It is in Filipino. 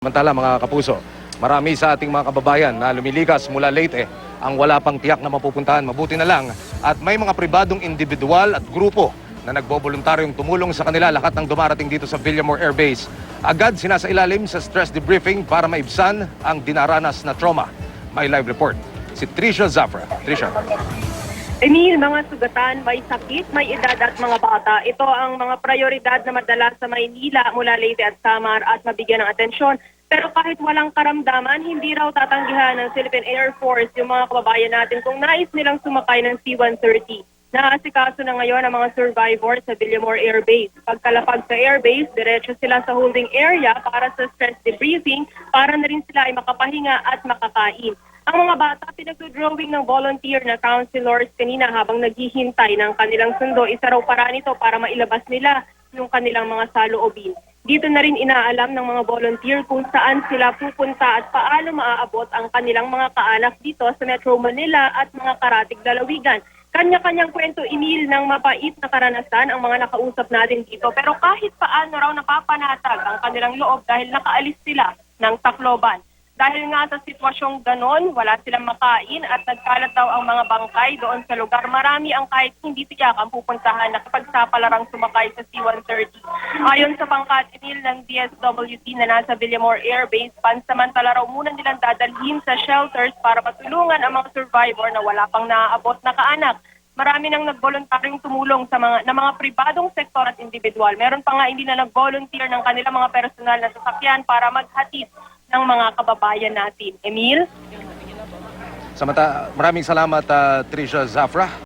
Samantala mga kapuso, marami sa ating mga kababayan na lumilikas mula Leyte ang wala pang tiyak na mapupuntahan. Mabuti na lang at may mga pribadong individual at grupo na nagboboluntaryong tumulong sa kanila lakat ng dumarating dito sa Villamor Air Base. Agad sinasailalim sa stress debriefing para maibsan ang dinaranas na trauma. May live report si Tricia Zafra. Tricia. Emil, mga sugatan, may sakit, may edad at mga bata. Ito ang mga prioridad na madala sa Maynila mula Leyte at Samar at mabigyan ng atensyon. Pero kahit walang karamdaman, hindi raw tatanggihan ng Philippine Air Force yung mga kababayan natin kung nais nilang sumakay ng C-130. Naasikaso na ngayon ang mga survivors sa Villamor Air Base. Pagkalapag sa Air Base, diretso sila sa holding area para sa stress debriefing para na rin sila ay makapahinga at makakain. Ang mga bata pinagdodrawing ng volunteer na counselors kanina habang naghihintay ng kanilang sundo. Isa raw paraan ito para mailabas nila yung kanilang mga saloobin. Dito na rin inaalam ng mga volunteer kung saan sila pupunta at paano maaabot ang kanilang mga kaanak dito sa Metro Manila at mga karatig lalawigan. Kanya-kanyang kwento, Emil, ng mapait na karanasan ang mga nakausap natin dito. Pero kahit paano raw napapanatag ang kanilang loob dahil nakaalis sila ng Tacloban. Dahil nga sa sitwasyong ganon, wala silang makain at nagkalat daw ang mga bangkay doon sa lugar. Marami ang kahit hindi tiyak ang pupuntahan na kapagsapalarang sumakay sa C-130. Ayon sa pangkat Emil ng DSWD na nasa Villamor Air Base, pansamantala raw muna nilang dadalhin sa shelters para matulungan ang mga survivor na wala pang naaabot na kaanak. Marami nang nagvoluntaryong tumulong sa mga pribadong sektor at individual. Meron pa nga hindi na nagvolunteer ng kanilang mga personal na sasakyan para maghatid ng mga kababayan natin. Emil? Maraming salamat Tricia Zafra.